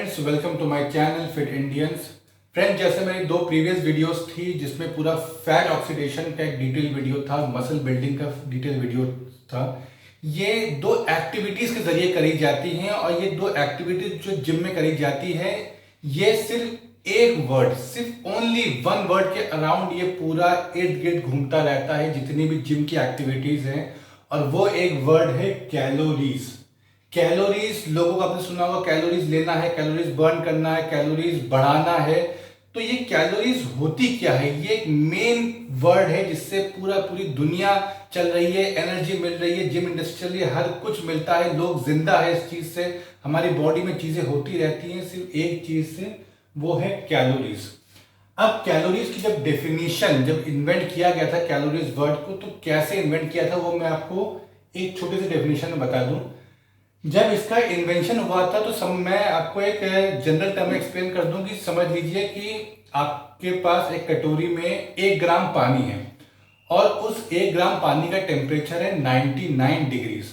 Friends, welcome to my channel Fit Indians. Friends, जैसे मेरी दो प्रीवियस वीडियोस थी जिसमें पूरा फैट ऑक्सीडेशन का एक डिटेल वीडियो था, मसल बिल्डिंग का डिटेल वीडियो था। ये दो एक्टिविटीज के जरिए करी जाती हैं और ये दो एक्टिविटीज जो जिम में करी जाती है, ये सिर्फ एक वर्ड, सिर्फ ओनली वन वर्ड के अराउंड ये पूरा इर्द गिर्द घूमता रहता है जितनी भी जिम की एक्टिविटीज हैं, और वो एक वर्ड है कैलोरीज। कैलोरीज लोगों को आपने सुना होगा, कैलोरीज लेना है, कैलोरीज बर्न करना है, कैलोरीज बढ़ाना है। तो ये कैलोरीज होती क्या है? ये एक मेन वर्ड है जिससे पूरी दुनिया चल रही है, एनर्जी मिल रही है, जिम इंडस्ट्री चल रही है, हर कुछ मिलता है, लोग जिंदा है इस चीज से, हमारी बॉडी में चीजें होती रहती हैं सिर्फ एक चीज से, वो है कैलोरीज। अब कैलोरीज की जब डेफिनेशन जब इन्वेंट किया गया था कैलोरीज वर्ड को, तो कैसे इन्वेंट किया था वो मैं आपको एक छोटे से डेफिनेशन में बता दूं। जब इसका इन्वेंशन हुआ था तो मैं आपको एक जनरल टर्म एक्सप्लेन कर दूं कि समझ लीजिए कि आपके पास एक कटोरी में 1 ग्राम पानी है और उस 1 ग्राम पानी का टेम्परेचर है 99 डिग्रीज।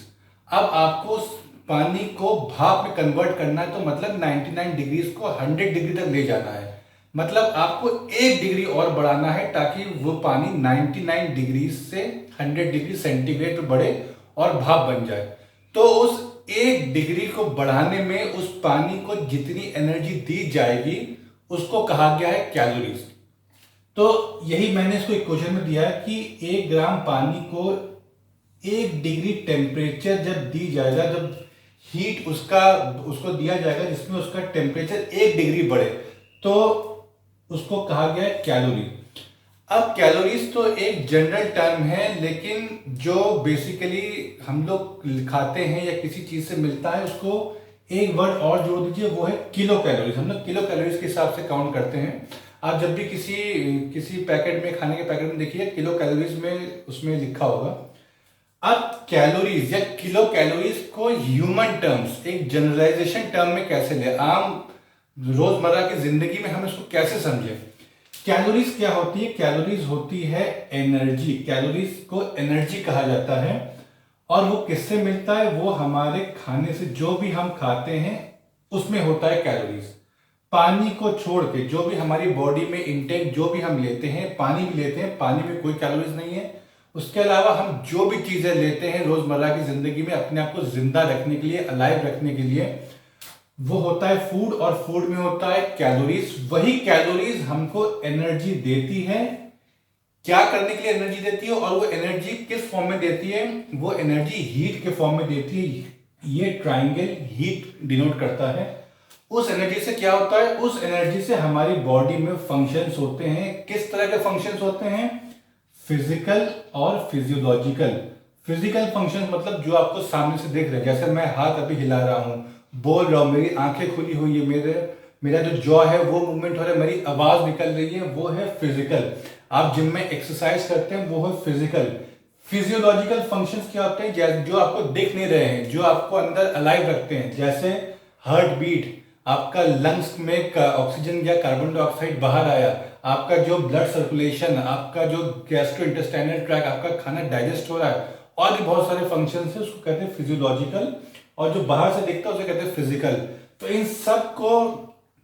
अब आपको उस पानी को भाप में कन्वर्ट करना है, तो मतलब 99 डिग्रीज को 100 डिग्री तक ले जाना है। मतलब आपको 1 डिग्री और बढ़ाना है ताकि वो पानी 99 डिग्री से 100 डिग्री सेंटीग्रेड पर बढ़े और भाप बन जाए। तो उस 1 डिग्री को बढ़ाने में उस पानी को जितनी एनर्जी दी जाएगी उसको कहा गया है कैलोरीज। तो यही मैंने इसको इक्वेशन में दिया है कि 1 ग्राम पानी को 1 डिग्री टेम्परेचर जब दी जाएगा, जब हीट उसको दिया जाएगा जिसमें उसका टेम्परेचर 1 डिग्री बढ़े, तो उसको कहा गया है कैलोरी। अब कैलोरीज तो एक जनरल टर्म है, लेकिन जो बेसिकली हम लोग खाते हैं या किसी चीज से मिलता है उसको एक वर्ड और जोड़ दीजिए, वो है किलो कैलोरीज। हम लोग किलो कैलोरीज के हिसाब से काउंट करते हैं। आप जब भी किसी पैकेट में, खाने के पैकेट में देखिए, किलो कैलोरीज में उसमें लिखा होगा। अब कैलोरीज या किलो कैलोरीज को ह्यूमन टर्म्स, एक जनरलाइजेशन टर्म में कैसे ले, आम रोजमर्रा की जिंदगी में हम इसको कैसे समझे। कैलोरीज क्या होती है? कैलोरीज होती है एनर्जी। कैलोरीज को एनर्जी कहा जाता है और वो किससे मिलता है? वो हमारे खाने से, जो भी हम खाते हैं उसमें होता है कैलोरीज। पानी को छोड़ के जो भी हमारी बॉडी में इंटेक जो भी हम लेते हैं, पानी भी लेते हैं, पानी में कोई कैलोरीज नहीं है। उसके अलावा हम जो भी चीजें लेते हैं रोजमर्रा की जिंदगी में अपने आप को जिंदा रखने के लिए, अलाइव रखने के लिए, वो होता है फूड, और फूड में होता है कैलोरीज। वही कैलोरीज हमको एनर्जी देती है। क्या करने के लिए एनर्जी देती है और वो एनर्जी किस फॉर्म में देती है? वो एनर्जी हीट के फॉर्म में देती है। ये ट्राइंगल हीट डिनोट करता है। उस एनर्जी से क्या होता है? उस एनर्जी से हमारी बॉडी में फंक्शंस होते हैं। किस तरह के फंक्शंस होते हैं? फिजिकल और फिजियोलॉजिकल। फिजिकल फंक्शंस मतलब जो आपको सामने से दिख रहे हैं, जैसे मैं हाथ अभी हिला रहा हूं, बोल रहा हूं, मेरी आंखें खुली हुई है, मेरा जो जॉ है वो मूवमेंट हो रहा है, मेरी आवाज निकल रही है, वो है फिजिकल। आप जिम में एक्सरसाइज करते हैं, वो है फिजिकल। फिजियोलॉजिकल फंक्शंस क्या होते हैं? जो आपको दिख नहीं रहे हैं, जो आपको अंदर अलाइव रखते हैं, जैसे हार्ट बीट, आपका लंग्स में ऑक्सीजन या कार्बन डाइऑक्साइड बाहर आया, आपका जो ब्लड सर्कुलेशन, आपका जो गैस्ट्रो इंटेस्टाइनल ट्रैक, आपका खाना डाइजेस्ट हो रहा है, और भी बहुत सारे फंक्शंस हैं, उसको कहते हैं फिजियोलॉजिकल। और जो बाहर से दिखता है उसे कहते हैं फिजिकल। तो इन सब को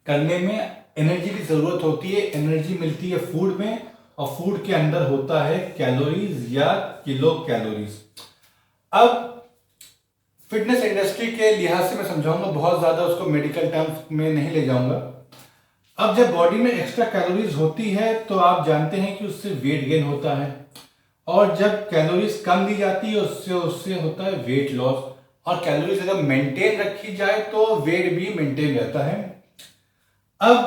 करने में एनर्जी की जरूरत होती है। एनर्जी मिलती है फूड में, और फूड के अंदर होता है कैलोरीज या किलो कैलोरीज। अब फिटनेस इंडस्ट्री के लिहाज से मैं समझाऊंगा, बहुत ज्यादा उसको मेडिकल टर्म्स में नहीं ले जाऊंगा। अब जब बॉडी में एक्स्ट्रा कैलोरीज होती है तो आप जानते हैं कि उससे वेट गेन होता है, और जब कैलोरीज कम दी जाती है उससे होता है वेट लॉस। और कैलोरीज अगर मेंटेन रखी जाए तो वेट भी मेंटेन रहता है। अब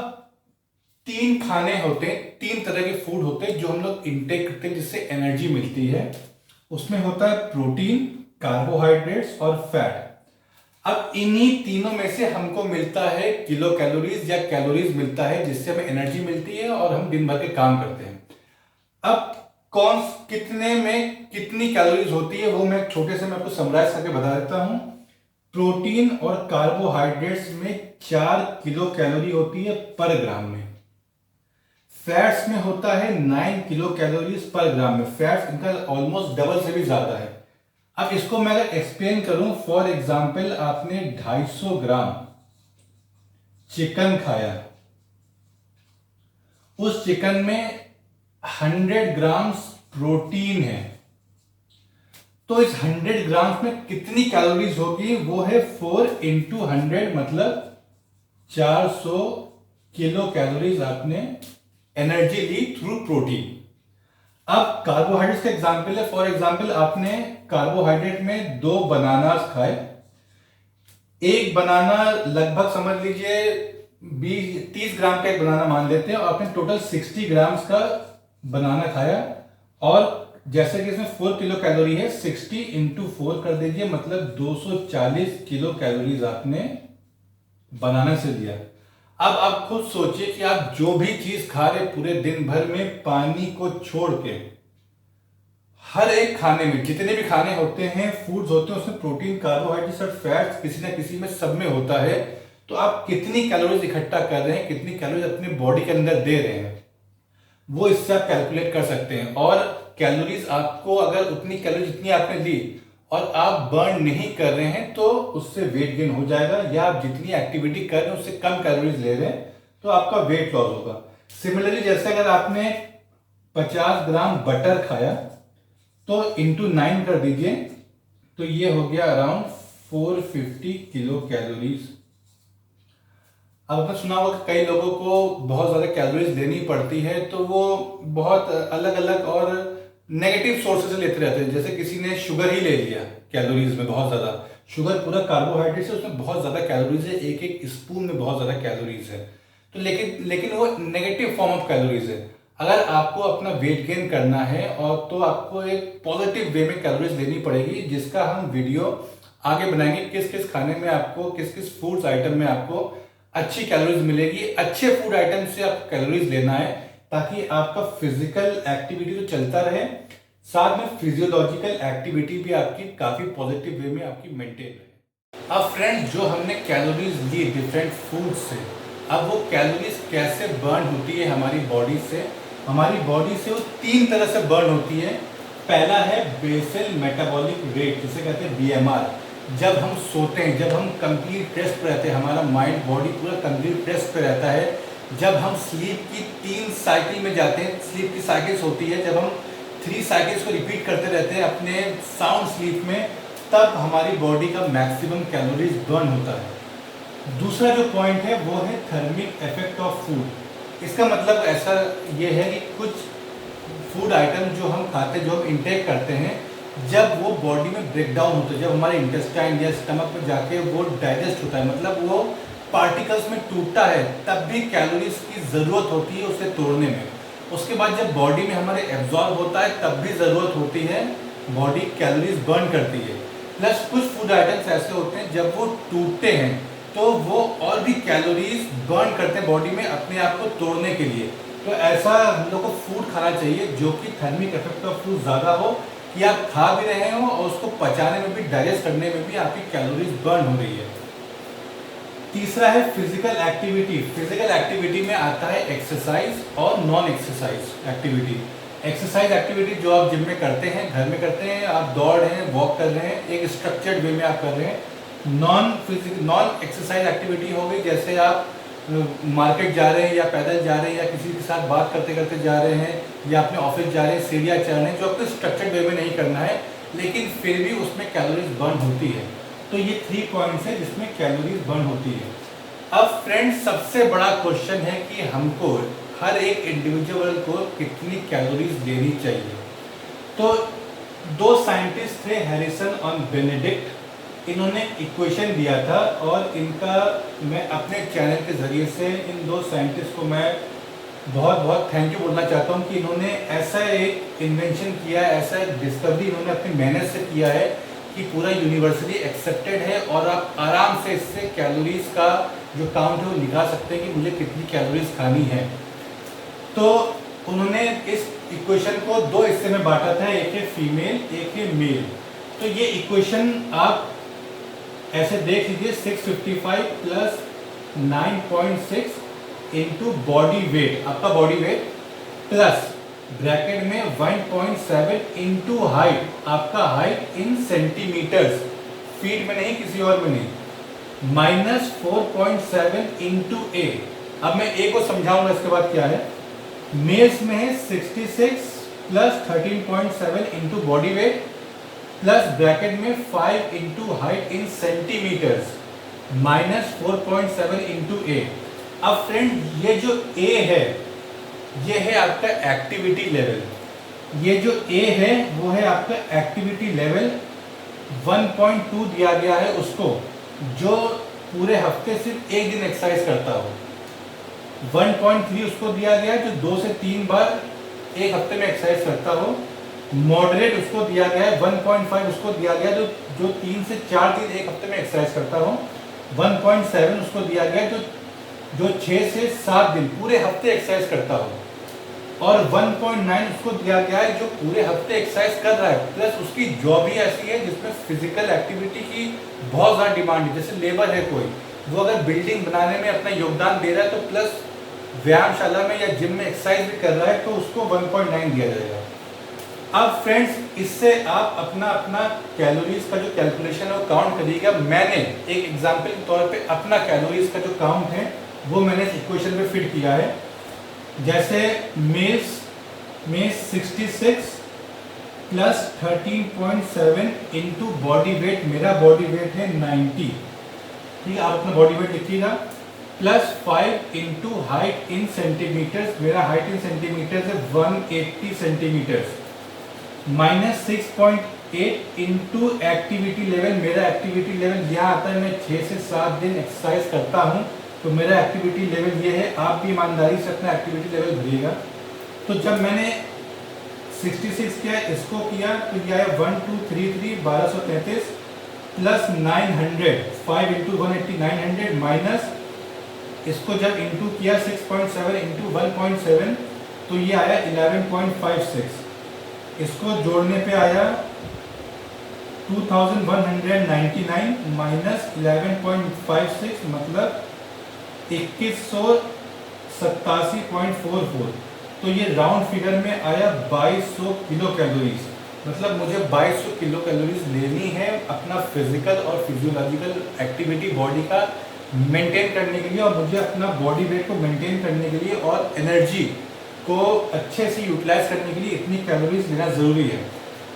3 खाने होते हैं, 3 तरह के फूड होते हैं जो हम लोग इंटेक करते हैं जिससे एनर्जी मिलती है। उसमें होता है प्रोटीन, कार्बोहाइड्रेट्स और फैट। अब इन्हीं तीनों में से हमको मिलता है किलो कैलोरीज या कैलोरीज मिलता है, जिससे हमें एनर्जी मिलती है और हम दिन भर के काम करते हैं। अब कितने में कितनी कैलोरीज होती है वो मैं छोटे से मैं आपको समराइज करके बता देता हूं। प्रोटीन और कार्बोहाइड्रेट्स में 4 किलो कैलोरी होती है पर ग्राम में। फैट्स में होता है 9 किलो कैलोरीज पर ग्राम में। फैट्स इनका ऑलमोस्ट डबल से भी ज्यादा है। अब इसको मैं अगर एक्सप्लेन करूं, फॉर एग्जांपल आपने 250 ग्राम चिकन खाया, उस चिकन में 100 ग्राम्स प्रोटीन है, तो इस 100 ग्राम्स में कितनी कैलोरीज होगी? वो है 4 इंटू 100, मतलब 400 किलो कैलोरीज आपने एनर्जी ली थ्रू प्रोटीन। अब कार्बोहाइड्रेट का एग्जांपल है, फॉर एग्जांपल आपने कार्बोहाइड्रेट में 2 बनानास खाए, एक बनाना लगभग समझ लीजिए 20-30 ग्राम का एक बनाना मान लेते हैं, और आपने टोटल 60 ग्राम्स का बनाना खाया, और जैसे कि इसमें 4 किलो कैलोरी है, 60 इंटू 4 कर दीजिए, मतलब 240 किलो कैलोरीज आपने बनाना से लिया। अब आप खुद सोचिए कि आप जो भी चीज खा रहे पूरे दिन भर में, पानी को छोड़ के, हर एक खाने में जितने भी खाने होते हैं, फूड्स होते हैं, उसमें प्रोटीन, कार्बोहाइड्रेट्स और फैट्स किसी ना किसी में, सब में होता है। तो आप कितनी कैलोरीज इकट्ठा कर रहे हैं, कितनी कैलोरीज अपने बॉडी के अंदर दे रहे हैं, वो इससे आप कैलकुलेट कर सकते हैं। और कैलोरीज आपको, अगर उतनी कैलोरी जितनी आपने ली और आप बर्न नहीं कर रहे हैं, तो उससे वेट गेन हो जाएगा, या आप जितनी एक्टिविटी कर रहे हैं उससे कम कैलोरीज ले रहे हैं तो आपका वेट लॉस होगा। सिमिलरली जैसे अगर आपने 50 ग्राम बटर खाया, तो इंटू 9 कर दीजिए, तो ये हो गया अराउंड 450 किलो कैलोरीज। अब आपने सुना होगा कि कई लोगों को बहुत ज्यादा कैलोरीज देनी पड़ती है, तो वो बहुत अलग अलग और नेगेटिव सोर्सेज से लेते रहते हैं। जैसे किसी ने शुगर ही ले लिया कैलोरीज में बहुत ज्यादा, शुगर पूरा कार्बोहाइड्रेट है, उसमें बहुत ज्यादा कैलोरीज है, एक एक स्पून में बहुत ज्यादा कैलोरीज है, तो लेकिन वो नेगेटिव फॉर्म ऑफ कैलोरीज है। अगर आपको अपना वेट गेन करना है, और तो आपको एक पॉजिटिव वे में कैलोरीज लेनी पड़ेगी, जिसका हम वीडियो आगे बनाएंगे, किस किस खाने में आपको, किस किस फूड्स आइटम में आपको अच्छी कैलोरीज मिलेगी। अच्छे फूड आइटम से आपको कैलोरीज लेना है, ताकि आपका फिजिकल एक्टिविटी तो चलता रहे, साथ में फिजियोलॉजिकल एक्टिविटी भी आपकी काफी पॉजिटिव वे में आपकी मेंटेन रहे। अब फ्रेंड्स, जो हमने कैलोरीज ली डिफरेंट फूड से, अब वो कैलोरीज कैसे बर्न होती है हमारी बॉडी से? हमारी बॉडी से वो 3 तरह से बर्न होती है। पहला है बेसल मेटाबॉलिक रेट, जिसे कहते हैं BMR। जब हम सोते हैं, जब हम कंप्लीट रेस्ट पे रहते हैं, हमारा माइंड बॉडी पूरा कंप्लीट रेस्ट पे रहता है, जब हम स्लीप की 3 साइकिल में जाते हैं, स्लीप की साइकिल्स होती है, जब हम 3 साइकिल्स को रिपीट करते रहते हैं अपने साउंड स्लीप में, तब हमारी बॉडी का मैक्सिमम कैलोरीज बर्न होता है। दूसरा जो पॉइंट है वो है थर्मिक इफेक्ट ऑफ फूड। इसका मतलब ऐसा ये है कि कुछ फूड आइटम जो हम खाते हैं, जो हम इंटेक करते हैं, जब वो बॉडी में ब्रेक डाउन होता है, जब हमारे इंटेस्टाइन या स्टमक में जाके वो डाइजेस्ट होता है, मतलब वो पार्टिकल्स में टूटता है, तब भी कैलोरीज की ज़रूरत होती है उसे तोड़ने में। उसके बाद जब बॉडी में हमारे एब्जॉर्ब होता है, तब भी ज़रूरत होती है, बॉडी कैलोरीज बर्न करती है। प्लस कुछ फूड आइटम्स ऐसे होते हैं जब वो टूटते हैं तो वो और भी कैलोरीज बर्न करते हैं बॉडी में अपने आप को तोड़ने के लिए। तो ऐसा हम लोग को फूड खाना चाहिए जो कि थर्मिक इफेक्ट ऑफ फूड ज़्यादा हो, कि आप खा भी रहे हो और उसको पचाने में भी, डाइजेस्ट करने में भी आपकी कैलोरीज बर्न हो रही है। तीसरा है फिजिकल एक्टिविटी। फिजिकल एक्टिविटी में आता है एक्सरसाइज और non exercise activity. Exercise activity जो आप जिम में करते हैं, घर में करते हैं, आप दौड़ रहे हैं, वॉक कर रहे हैं, एक स्ट्रक्चर्ड वे में आप कर रहे हैं। नॉन एक्सरसाइज एक्टिविटी हो गई, जैसे आप मार्केट जा रहे हैं या पैदल जा रहे हैं या किसी के साथ बात करते करते जा रहे हैं या अपने ऑफिस जा रहे हैं, सीढ़ियाँ चढ़ रहे हैं, जो आपको स्ट्रक्चर्ड वे में नहीं करना है, लेकिन फिर भी उसमें कैलोरीज बर्न होती है। तो ये 3 पॉइंट्स है जिसमें कैलोरीज बर्न होती है। अब फ्रेंड्स, सबसे बड़ा क्वेश्चन है कि हमको हर एक इंडिविजुअल को कितनी कैलोरीज लेनी चाहिए। तो 2 साइंटिस्ट थे, हैरिसन और बेनेडिक्ट, इन्होंने इक्वेशन दिया था, और इनका मैं अपने चैनल के ज़रिए से इन 2 साइंटिस्ट को मैं बहुत बहुत थैंक यू बोलना चाहता हूँ कि इन्होंने ऐसा एक इन्वेंशन किया, ऐसा एक डिस्कवरी इन्होंने अपनी मेहनत से किया है कि पूरा यूनिवर्सली एक्सेप्टेड है, और आप आराम से इससे कैलोरीज का जो काउंट है वो निकाल सकते हैं कि मुझे कितनी कैलोरीज खानी है। तो उन्होंने इस इक्वेशन को 2 हिस्से में बांटा था, एक है फीमेल, एक है मेल। तो ये इक्वेशन आप ऐसे देख लीजिए, 655 प्लस 9.6 इंटू बॉडी वेट, आपका बॉडी वेट, प्लस ब्रैकेट में 1.7 इंटू हाइट, आपका हाइट इन सेंटीमीटर्स, फीट में नहीं, किसी और में नहीं, -4.7 इंटू ए। अब मैं ए को समझाऊंगा, इसके बाद क्या है। मेल्स में है 66 plus 13.7 into body weight plus bracket में 5 into height in centimetres -4.7 into A. अब फ्रेंड ये जो ए है ये है आपका एक्टिविटी लेवल, ये जो ए है वो है आपका एक्टिविटी लेवल। 1.2 दिया गया है उसको जो पूरे हफ्ते सिर्फ एक दिन एक्सरसाइज करता हो। 1.3 उसको दिया गया है जो 2 से 3 बार एक हफ्ते में एक्सरसाइज करता हो। मॉडरेट उसको दिया गया है 1.5 उसको दिया गया जो 3 से 4 दिन एक हफ्ते में एक्सरसाइज करता हो। 1.7 उसको दिया गया जो 6 से 7 दिन पूरे हफ्ते एक्सरसाइज करता हो। और 1.9 उसको दिया गया है जो पूरे हफ्ते एक्सरसाइज कर रहा है, प्लस उसकी जॉब ही ऐसी है जिसमें फिजिकल एक्टिविटी की बहुत ज़्यादा डिमांड है। जैसे लेबर है कोई, वो अगर बिल्डिंग बनाने में अपना योगदान दे रहा है तो प्लस व्यायामशाला में या जिम में एक्सरसाइज भी कर रहा है तो उसको 1.9 दिया जाएगा। अब फ्रेंड्स इससे आप अपना अपना कैलोरीज का जो कैलकुलेशन है वो काउंट करिएगा। मैंने एक एग्जांपल के तौर पे अपना कैलोरीज का जो काउंट है वो मैंने इस इक्वेशन में फिट किया है। जैसे मेल्स में 66 प्लस 13.7 इंटू बॉडी वेट, मेरा बॉडी वेट है 90, ठीक है, आप अपना बॉडी वेट लिखिएगा, plus 5 into height in centimetres, मेरा हाइट इन सेंटीमीटर्स है 180 centimetres, minus 6.8 into activity level, मेरा एक्टिविटी लेवल यहाँ आता है, मैं 6 से 7 दिन एक्सरसाइज करता हूँ तो मेरा एक्टिविटी लेवल ये है। आप भी ईमानदारी से अपना एक्टिविटी लेवल भरिएगा। तो जब मैंने 66 किया, इसको किया तो यह है 1233 1233 प्लस 900, 5 इंटू 180 900 माइनस इसको जब इंटू किया 6.7 इंटू 1.7 तो ये आया 11.56, इसको जोड़ने पे आया 2199 माइनस 11.56 मतलब 2187.44, तो ये राउंड फिगर में आया 2200 किलो कैलोरीज। मतलब मुझे 2200 किलो कैलोरीज लेनी है अपना फिजिकल और फिजियोलॉजिकल एक्टिविटी बॉडी का मेंटेन करने के लिए, और मुझे अपना बॉडी वेट को मेंटेन करने के लिए और एनर्जी को अच्छे से यूटिलाइज करने के लिए इतनी कैलोरीज लेना ज़रूरी है।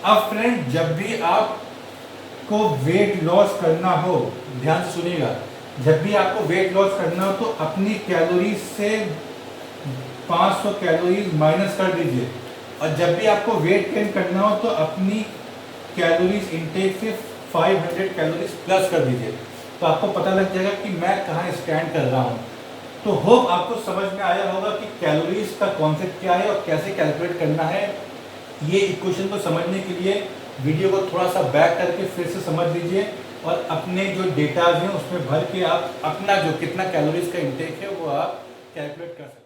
अब फ्रेंड जब भी आपको वेट लॉस करना हो, ध्यान से सुनिएगा, जब भी आपको वेट लॉस करना हो तो अपनी कैलोरीज से 500 कैलोरीज माइनस कर दीजिए, और जब भी आपको वेट गेन करना हो तो अपनी कैलोरीज इनटेक से 500 कैलोरीज प्लस कर दीजिए। तो आपको पता लग जाएगा कि मैं कहाँ स्टैंड कर रहा हूँ। तो होप आपको समझ में आया होगा कि कैलोरीज का कॉन्सेप्ट क्या है और कैसे कैलकुलेट करना है। ये इक्वेशन को समझने के लिए वीडियो को थोड़ा सा बैक करके फिर से समझ लीजिए और अपने जो डेटाज हैं उसमें भर के आप अपना जो कितना कैलोरीज का इंटेक है वो आप कैलकुलेट कर सकते हैं।